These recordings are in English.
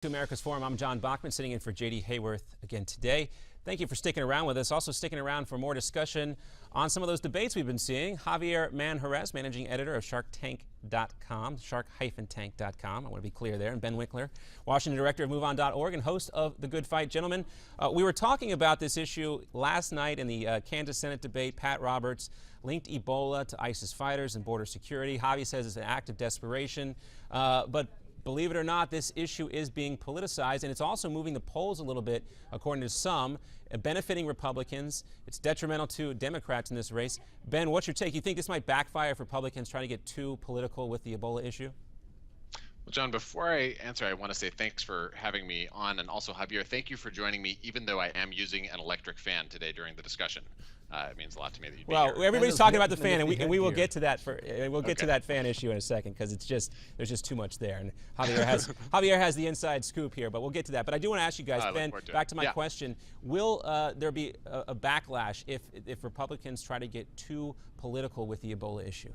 To America's Forum, I'm John Bachman, sitting in for J.D. Hayworth again today. Thank you for sticking around with us. Also sticking around for more discussion on some of those debates we've been seeing. Javier Manjarres, managing editor of shark-tank.com, shark-tank.com. I want to be clear there. And Ben Wikler, Washington director of MoveOn.org and host of The Good Fight. Gentlemen, we were talking about this issue last night in the Kansas Senate debate. Pat Roberts linked Ebola to ISIS fighters and border security. Javi says it's an act of desperation, but believe it or not, this issue is being politicized, and it's also moving the polls a little bit, according to some, benefiting Republicans. It's detrimental to Democrats in this race. Ben, what's your take? You think this might backfire if Republicans try to get too political with the Ebola issue? Well, John, before I answer, I want to say thanks for having me on, and also, Javier, thank you for joining me, even though I am using an electric fan today during the discussion. It means a lot to me that you'd be here. Well, everybody's talking about the fan, and we will get to that. We'll get to that fan issue in a second, because there's just too much there, and Javier has the inside scoop here, but we'll get to that. But I do want to ask you guys, Ben, back to my question: will there be a backlash if Republicans try to get too political with the Ebola issue?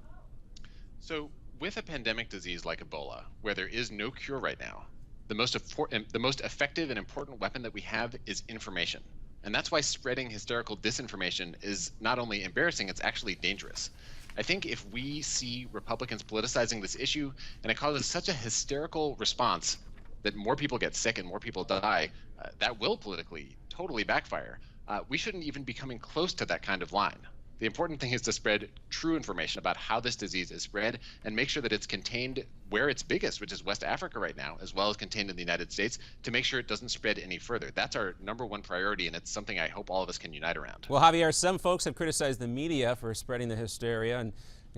So, with a pandemic disease like Ebola, where there is no cure right now, the most effective and important weapon that we have is information. And that's why spreading hysterical disinformation is not only embarrassing, it's actually dangerous. I think if we see Republicans politicizing this issue and it causes such a hysterical response that more people get sick and more people die, that will politically totally backfire. We shouldn't even be coming close to that kind of line. The important thing is to spread true information about how this disease is spread and make sure that it's contained where it's biggest, which is West Africa right now, as well as contained in the United States, to make sure it doesn't spread any further. That's our #1 priority, and it's something I hope all of us can unite around. Well, Javier, some folks have criticized the media for spreading the hysteria and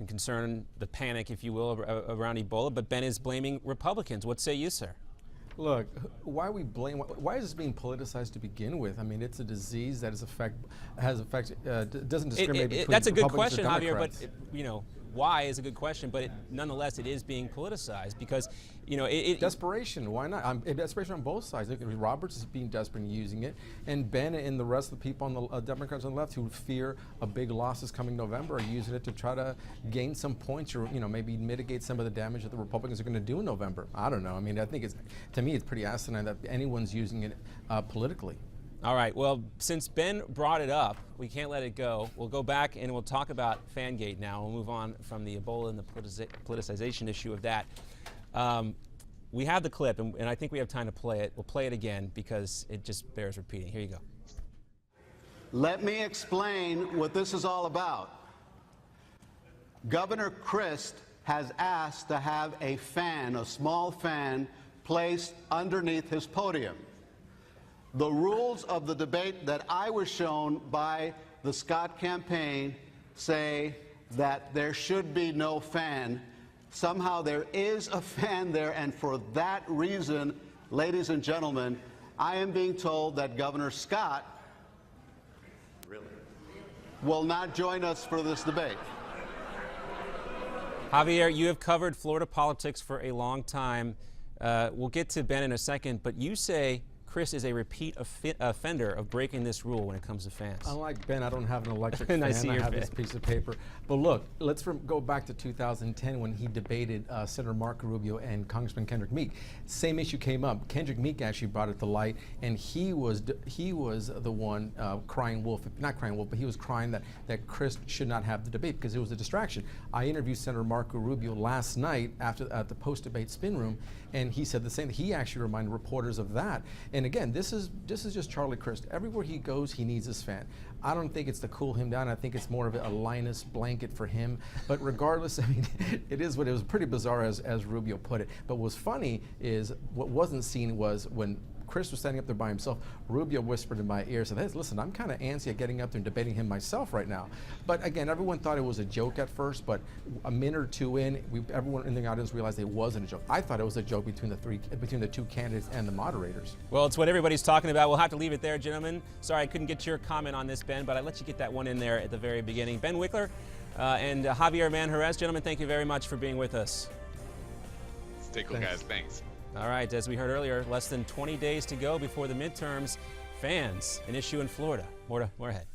concern, the panic, if you will, around Ebola, but Ben is blaming Republicans. What say you, sir? Look, why is this being politicized to begin with? I mean, it's a disease that doesn't discriminate between that's a good Republicans question, Javier, but why is a good question, but nonetheless, it is being politicized because, desperation, why not? Desperation on both sides. Look, Roberts is being desperate and using it, and Ben and the rest of the people on the Democrats on the left who fear a big loss is coming November are using it to try to gain some points or, maybe mitigate some of the damage that the Republicans are going to do in November. I don't know. I mean, I think to me, it's pretty asinine that anyone's using it politically. All right, well, since Ben brought it up, we can't let it go. We'll go back and we'll talk about Fangate now. We'll move on from the Ebola and the politicization issue of that. We have the clip, and I think we have time to play it. We'll play it again because it just bears repeating. Here you go. Let me explain what this is all about. Governor Christ has asked to have a fan, a small fan, placed underneath his podium. The rules of the debate that I was shown by the Scott campaign say that there should be no fan. Somehow there is a fan there, and for that reason, ladies and gentlemen, I am being told that Governor Scott will not join us for this debate. Javier, you have covered Florida politics for a long time. We'll get to Ben in a second, but you say Chris is a repeat offender of breaking this rule when it comes to fans. Unlike Ben, I don't have an electric fan. I have this piece of paper. But look, let's go back to 2010 when he debated Senator Marco Rubio and Congressman Kendrick Meek. Same issue came up. Kendrick Meek actually brought it to light, and he was the one crying wolf, not crying wolf, but he was crying that Chris should not have the debate because it was a distraction. I interviewed Senator Marco Rubio last night at the post-debate spin room, and he said the same. He actually reminded reporters of that. And again, this is just Charlie Crist. Everywhere he goes, he needs his fan. I don't think it's to cool him down. I think it's more of a Linus blanket for him. But regardless, I mean, it was pretty bizarre as Rubio put it. But what's funny is what wasn't seen was when Chris was standing up there by himself, Rubio whispered in my ear, said, hey, listen, I'm kind of antsy at getting up there and debating him myself right now. But again, everyone thought it was a joke at first, but a minute or two in, everyone in the audience realized it wasn't a joke. I thought it was a joke between the two candidates and the moderators. Well, it's what everybody's talking about. We'll have to leave it there, gentlemen. Sorry I couldn't get your comment on this, Ben, but I let you get that one in there at the very beginning. Ben Wikler and Javier Manjarres, gentlemen, thank you very much for being with us. Stay cool, guys. Thanks. All right, as we heard earlier, less than 20 days to go before the midterms. Fans, an issue in Florida. More ahead.